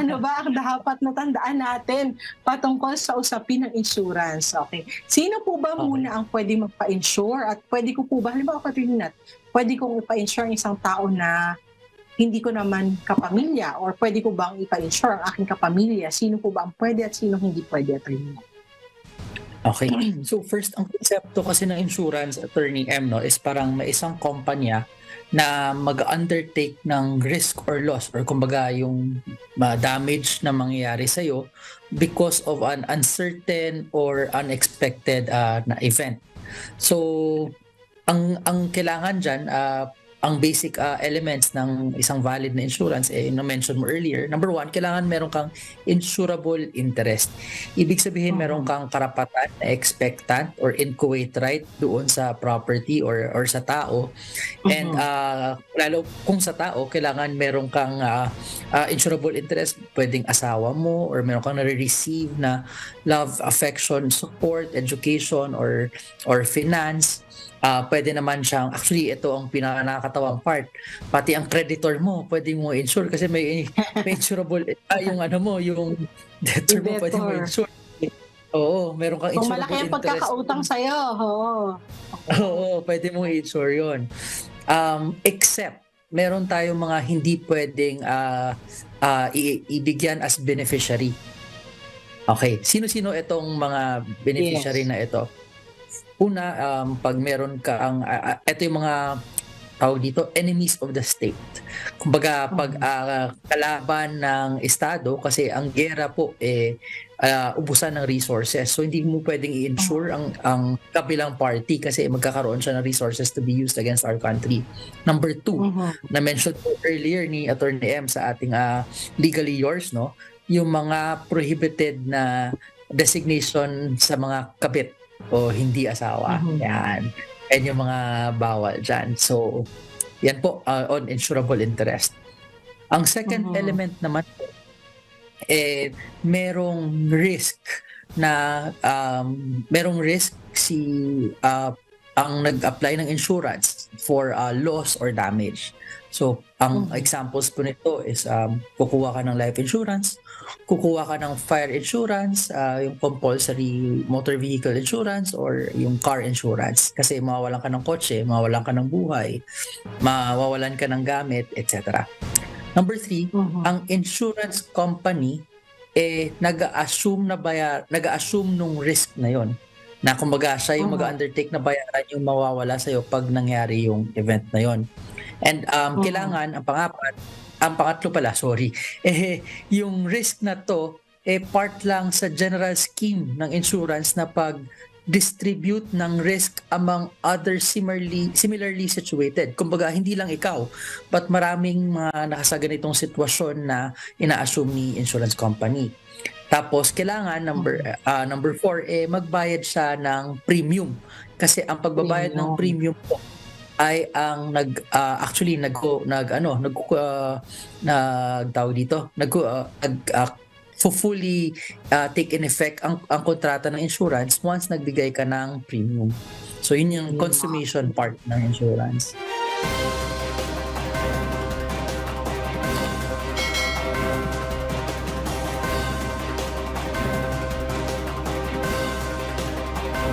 ano ba ang dapat na tandaan natin patungkol sa usapin ng insurance? Okay. Sino po ba Okay. muna ang pwede magpa-insure at pwede ko po ba, halimbawa Katrina, pwede kong ipa-insure ang isang tao na hindi ko naman kapamilya or pwede ko bang ipa-insure ang aking kapamilya? Sino po ba ang pwede at sino hindi pwede, Katrina? Okay. So first, ang konsepto kasi ng insurance, Attorney M, no, is parang may isang kumpanya na mag-undertake ng risk or loss or kumbaga yung damage na mangyayari sa'yo because of an uncertain or unexpected na event. So ang kailangan diyan, ang basic elements ng isang valid na insurance na-mention mo earlier. Number one, kailangan meron kang insurable interest. Ibig sabihin meron kang karapatan na expectant or inchoate right doon sa property or sa tao. And lalo kung sa tao, kailangan meron kang insurable interest, pwedeng asawa mo or meron kang nare-receive na love, affection, support, education or finance. Pwede naman siyang, actually ito ang pinaka-nakakatawang part, pati ang creditor mo pwede mo insure kasi may insurable yung ano mo, yung debtor mo pwede mo Debtor. insure. Oo, meron kang Kung insurable malaki ang interest. pagkakautang sa'yo, oo. Oo, pwede mo i-insure yun. Except, meron tayong mga hindi pwedeng ibigyan as beneficiary. Okay, sino-sino itong mga beneficiary Yes. na ito? Una, pag meron kang, ito yung mga tawag dito, enemies of the state. Kumbaga, pag kalaban ng estado, kasi ang gera po ubusan ng resources. So hindi mo pwedeng i-insure ang kabilang party kasi magkakaroon siya ng resources to be used against our country. Number two, na-mention po earlier ni Attorney M sa ating legally yours, no? Yung mga prohibited na designation sa mga kabit o hindi asawa. Yan. Yan yung mga bawal dyan. So, yan po on insurable interest. Ang second element naman po, merong risk na merong risk ang nag-apply ng insurance for loss or damage. So, ang examples po nito is kukuha ka ng life insurance, kukuha ka ng fire insurance, yung compulsory motor vehicle insurance or yung car insurance kasi mawawalan ka ng kotse, mawawalan ka ng buhay, mawawalan ka ng gamit, etc. Number three, ang insurance company nag-assume nung risk na yon. Na kumbaga siya yung mag-undertake na bayaran yung mawawala sa'yo pag nangyari yung event na yon. And kailangan, ang pangatlo pala, sorry, yung risk na to, part lang sa general scheme ng insurance na pag-distribute ng risk among other similarly situated. Kumbaga, hindi lang ikaw, but maraming mga nakasaganitong sitwasyon na ina-assume ni insurance company. Tapos, kailangan, number 4, magbayad siya ng premium. Kasi ang pagbabayad ng premium po, ay ang fully take in effect ang kontrata ng insurance once nagbigay ka ng premium. So yun yung consummation part ng insurance.